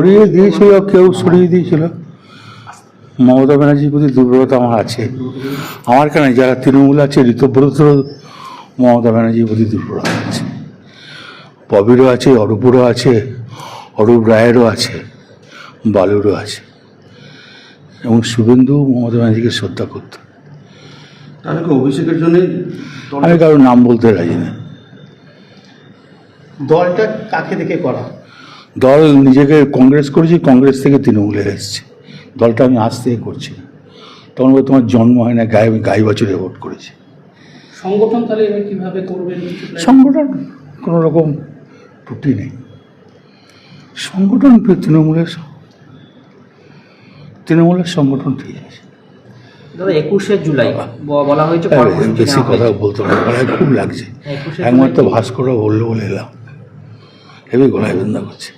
সরিয়ে দিয়েছিল, কেউ সরিয়ে দিয়েছিল। মমতা ব্যানার্জির প্রতি দুর্বলতা আমার আছে, আমার কেন, যারা তৃণমূল আছে, ঋতব্রত মমতা ব্যানার্জির প্রতি দুর্বলতা আছে, ববিরও আছে, অরূপেরও আছে, অরূপ রায়েরও আছে, বালুরও আছে, এবং শুভেন্দু মমতা ব্যানার্জিকে শ্রদ্ধা করত। তাহলে অভিষেকের জন্য আমি কারোর নাম বলতে রাজি না। দলটা কাকে দেখে করা? দল নিজেকে কংগ্রেস করেছি, কংগ্রেস থেকে তৃণমূলে এসেছে। দলটা আমি আজ থেকে করছি না, তখন তোমার জন্ম হয় না, গাই বছরে ভোট করেছি। সংগঠন তাহলে এবার কিভাবে করবেন? সংগঠন কোনো রকম ত্রুটি নেই, সংগঠন তৃণমূলের সংগঠন ঠিক আছে। দাদা 21শে জুলাই বলা হয়েছে, বেশি কথা বলতে হবে, গলায় খুব লাগছে। একমাত্র ভাস্করও বললো বলে এলাম, হেবি গলায় বন্ধা করছে।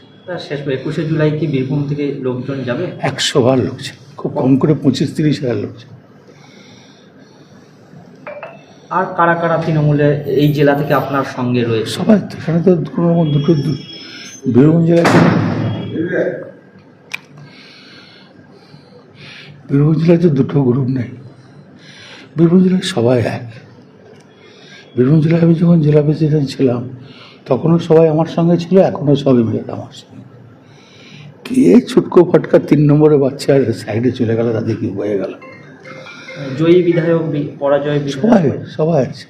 শেষ 21শে জুলাই কি বীরভূম থেকে লোকজন যাবে? 100 বার লোকছে, খুব কম করে 25-30 হাজার লোকছে। আর কারা কারা তৃণমূলে এই জেলা থেকে আপনার সঙ্গে রয়েছে? সবাই তো, এখানে তো কোনো রকম বীরভূম জেলায় তো দুটো গ্রুপ নেই। বীরভূম জেলায় সবাই এক। বীরভূম জেলায় আমি যখন জেলা প্রেসিডেন্ট ছিলাম তখনও সবাই আমার সঙ্গে ছিল, এখনও সবাই মিলে আমার সঙ্গে। কে ছুটকো ফটকা 3 নম্বরে বাচ্চা আর সাইডে চলে গেল, তাদের কি বয়ে গেল? জয়ী বিধায়ক, পরাজয় সবাই আছে।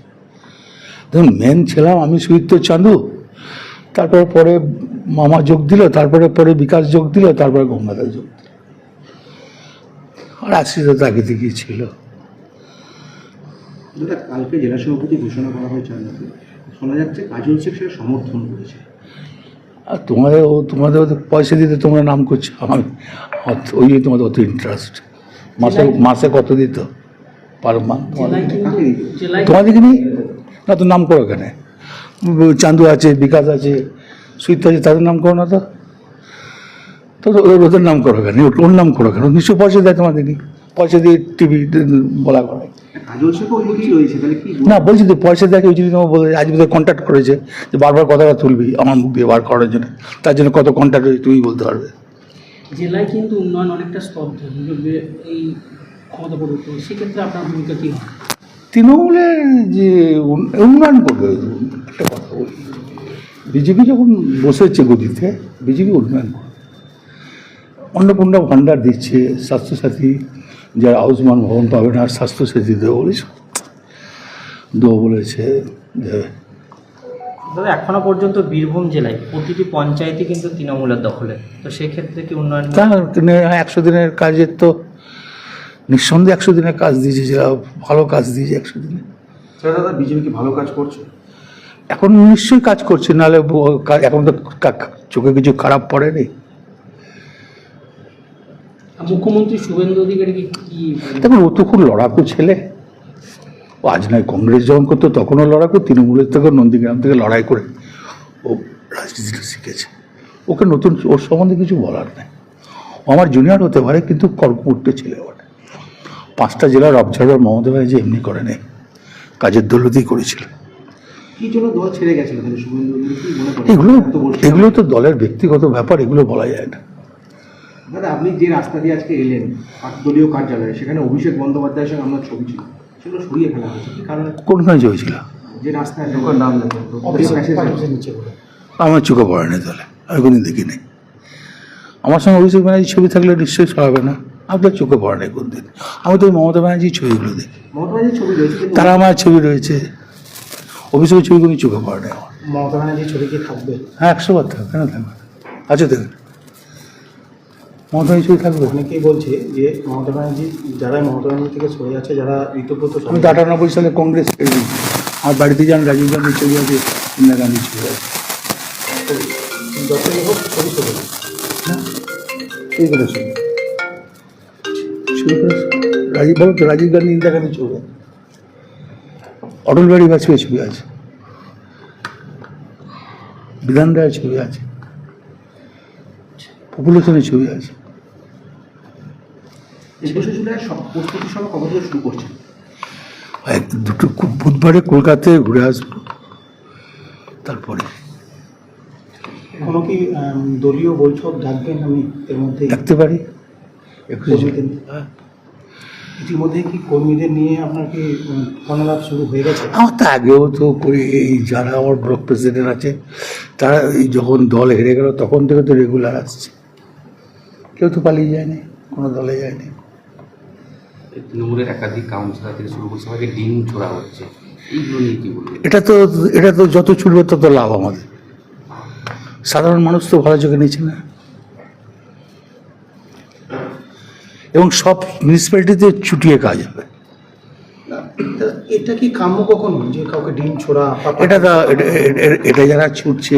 দেখুন, মেন ছিলাম আমি, সুদীপ্ত চাঁদু, পরে মামা যোগ দিল, পরে বিকাশ যোগ দিল, তারপরে গঙ্গাধর যোগ দিল, আর আশিস তাকে দিকেই ছিল। কালকে জেলা সভাপতি ঘোষণা করা হয়েছে, শোনা যাচ্ছে কাজল শেখ সেটা সমর্থন করেছে। আর তোমাদের পয়সা দিতে তোমরা নাম করছো, আমার ওই তোমাদের অত ইন্টারেস্ট। মাসে কত দিত পার মান্থ তোমাদেরকে নিয়ে? না তো নাম করো কেন? চান্দু আছে, বিকাশ আছে, সুইত আছে, তাদের নাম করো না তো? ওদের নাম করো কেন? ওর নাম করো কেন? নিশ্চয় পয়সা দেয় তোমাদেরকে, পয়সা দিয়ে টিভি বলা করে। না বলছি তো, পয়সা দেখে ওই যদি তোমার বলে আজ বোধহয় কন্ট্যাক্ট করেছে যে বারবার কথাটা তুলবি আমার মুখ দিয়ে বার করার জন্য, তার জন্য কত কন্ট্যাক্ট হয়েছে তুমি বলতে পারবে। জেলায় কিন্তু উন্নয়ন অনেকটা স্তব্ধ এই ক্ষমতা পরিবর্তন, সেক্ষেত্রে আপনার ভূমিকা কী হয়? তৃণমূলের যে উন্নয়ন করবে, একটা কথা বলি, বিজেপি যখন বসেছে গদিতে, বিজেপি উন্নয়ন করবে। অন্নপূর্ণা ভাণ্ডার দিচ্ছে, স্বাস্থ্যসাথী যারা আয়ুষ্মান ভবন পাবে না, স্বাস্থ্যসাথী দেবো বলেছে দেবে। দাদা এখনো পর্যন্ত বীরভূম জেলায় প্রতিটি পঞ্চায়েতই কিন্তু তৃণমূলের দখলে, তো সেক্ষেত্রে কি উন্নয়ন? 100 দিনের কাজের তো নিঃসন্দেহে 100 দিনের কাজ দিয়েছে, যারা ভালো কাজ দিয়েছে 100 দিনে। দাদা বিজেপি কি ভালো কাজ করছে? এখন নিশ্চয়ই কাজ করছে, নাহলে এখন তো চোখে কিছু খারাপ পড়েনি। মুখ্যমন্ত্রী শুভেন্দু অধিকারী কি দেখুন, ও তো খুব লড়াকু ছেলে। ও আজ নয়, কংগ্রেস যখন করতো তখনও লড়াকু, তৃণমূলের থেকে নন্দীগ্রাম থেকে লড়াই করে ও রাজনীতিটা শিখেছে। ওকে নতুন ওর সম্বন্ধে কিছু বলার নেই। ও আমার জুনিয়র হতে পারে, কিন্তু কর্কমূর্ত ছেলে বটে। 5টা জেলার অবজারভার মমতা ব্যানার্জি এমনি করে নেই, কাজের দৌলতেই করেছিল। কি জন্য দল ছেড়ে গেছিল শুভেন্দু? এগুলো তো দলের ব্যক্তিগত ব্যাপার, এগুলো বলা যায় না। দাদা আপনি যে রাস্তা দিয়ে আজকে এলেন দলীয় কার্যালয়ে, সেখানে অভিষেক বন্দ্যোপাধ্যায়ের সঙ্গে আপনার ছবি ছিল, সেগুলো সরিয়ে ফেলা হয়েছে কি কারণে? কোনখানে হয়েছিল? যে রাস্তায় নাম আমার চোখে পড়েনি, তাহলে আমি কোনদিন দেখিনি। আমার সঙ্গে অভিষেক ব্যানার্জির ছবি থাকলে নিশ্চয়ই সরাবে না, আপনার চোখে পড়েনি কোনদিন। আমি তো মমতা ব্যানার্জির ছবিগুলো দেখি, মমতা ব্যানার্জির ছবি রয়েছে, তারা আমার ছবি রয়েছে, অভিষেকের ছবি কোনো চোখে পড়ে না আমার। মমতা ব্যানার্জির ছবি কি থাকবে? হ্যাঁ, 100 বার থাকবে, কেন থাকবে? আচ্ছা দেখুন, মমতা ব্যানার্জির ছবি থাকবে। অনেকেই বলছে যে মমতা ব্যানার্জি, যারা মমতা ব্যানার্জি থেকে সরে যাচ্ছে, যারা ঋতব্রত, আমি 98 সালে কংগ্রেস ছেড়ে দিই। আমার বাড়িতে যান, রাজীব গান্ধীর ছবি আছে, ইন্দিরা গান্ধীর ছবি আছে। যতই হোক ছবি সরে এই করে ছবি রাজীব, বলো তো, রাজীব গান্ধী, ইন্দিরা গান্ধীর ছবি আছে, অটল বিহারী বাজপেয়ীর ছবি আছে, বিধান রায়ের ছবি আছে, পপুলেশনের ছবি আছে। 21শে জুলাই প্রস্তুতি সভা কবে থেকে শুরু করছে? দুটো বুধবারে কলকাতায় ঘুরে আসবো, তারপরে কোনো কি দলীয় বৈঠক ডাকবেন আপনি এর মধ্যে? থাকতে পারি 21 হ্যাঁ। ইতিমধ্যে কি কর্মীদের নিয়ে আপনার কি ফোনালাপ শুরু হয়ে গেছে? আমার তো আগেও তো করি, এই যারা আমার ব্লক প্রেসিডেন্ট আছে তারা এই যখন দল হেরে গেল তখন থেকে তো রেগুলার আসছে, কেউ তো পালিয়ে যায়নি, কোনো দলে যায়নি। তৃণমূলের একাধিক কাউন্সিলর থেকে শুরু করে সবাইকে ডিম ছোড়া হচ্ছে, এইগুলো নিয়ে কি বলবেন? এটা তো যত ছুটবে তত লাভ আমাদের, সাধারণ মানুষ তো ভালো চোখে নিচ্ছে না। এবং সব মিউনিসিপ্যালিটিতে ছুটিয়ে কাজ হবে। এটা কি কাম্য কখনো যে কাউকে ডিম ছোড়া এটা যারা ছুটছে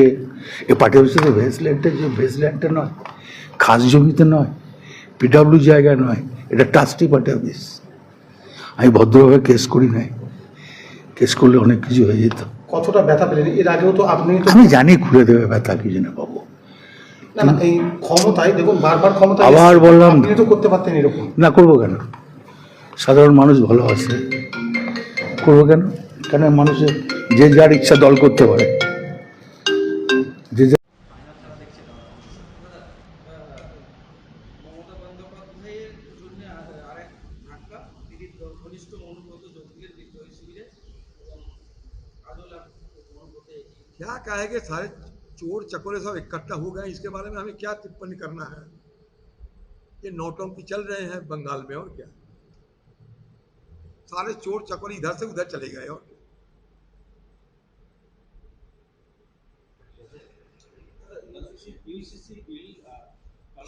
এ পার্টি অফিসে তো ভেসল্যান্ডটা নয়, খাস জমিতে নয়, পিডাব্লিউ জায়গা নয়, এটা ট্রাস্টি পার্টি অফিস। আমি ভদ্রভাবে কেস করি নাই, কেস করলে অনেক কিছু হয়ে যেত। কতটা ব্যথা পেলেন এর আগেও তো আপনি তো? আমি জানি ঘুরে দেবে ব্যথা কি জন্য পাবো। না না, এই ক্ষমতায় দেখুন বারবার ক্ষমতায় আবার বললাম আপনি তো করতে পারতেন এরকম। না, করবো কেন? সাধারণ মানুষ ভালোবাসে, করবো কেন? কেন মানুষের যে যার ইচ্ছা দল করতে পারে, যে যা क्या कहेंगे, सारे चोर चकोरे सब इकट्ठा हो गए, इसके बारे में हमें क्या टिप्पणी करना है? ये नौटंकी चल रहे हैं बंगाल में, और क्या? सारे चोर चकोरे इधर से उधर चले गए, और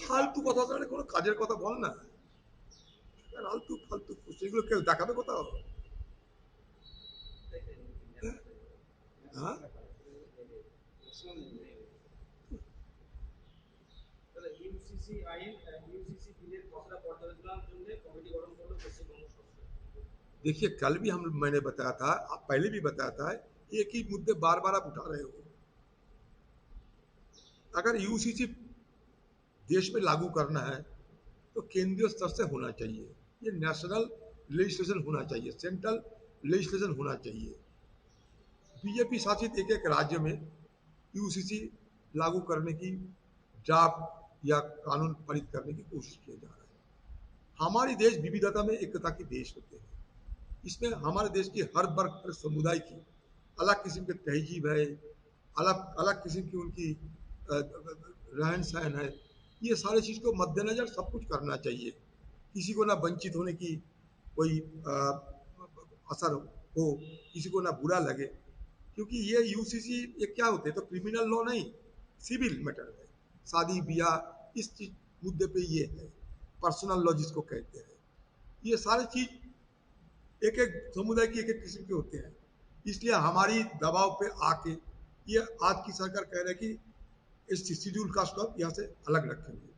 ফালতু কথা বলে কোনো কাজের কথা বল না, ফালতু ফালতু সেগুলো কেউ দেখাবে কোথাও? হ্যাঁ, देखिए कल भी मैंने बताया था, आप पहले भी बताया था, एक ही मुद्दे बार बार आप उठा रहे हो। अगर यूसीसी देश में लागू करना है तो केंद्रीय स्तर से होना चाहिए, ये नेशनल लेजिस्लेशन होना चाहिए, सेंट्रल लेजिस्लेशन होना चाहिए। बीजेपी शासित एक एक राज्य में यूसीसी लागू करने की ड्राफ्ट या कानून पारित करने की कोशिश किया जा रहा है। हमारी देश विविधता में एकता के देश होते हैं, इसमें हमारे देश की हर वर्ग हर समुदाय की अलग किस्म के तहजीब है, अलग अलग किस्म की उनकी रहन सहन है। ये सारी चीज़ को मद्देनजर सब कुछ करना चाहिए, किसी को ना वंचित होने की कोई असर हो, किसी को ना बुरा लगे, क्योंकि ये यूसीसी ये क्या होते हैं, तो क्रिमिनल लॉ नहीं, सिविल मैटर है। शादी ब्याह इस चीज मुद्दे पे ये है, पर्सनल लॉ जिसको कहते हैं। ये सारी चीज एक एक समुदाय की एक एक किस्म के होते हैं, इसलिए हमारी दबाव पे आके ये आज की सरकार कह रही है कि इस शेड्यूल कास्ट को यहाँ से अलग रखेंगे।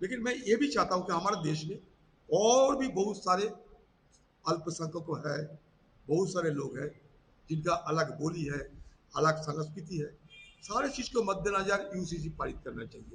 लेकिन मैं ये भी चाहता हूँ कि हमारे देश में और भी बहुत सारे अल्पसंख्यक है, बहुत सारे लोग हैं जिनका अलग बोली है, अलग संस्कृति है, सारे चीज को मद्देनजर यूसीसी पारित करना चाहिए।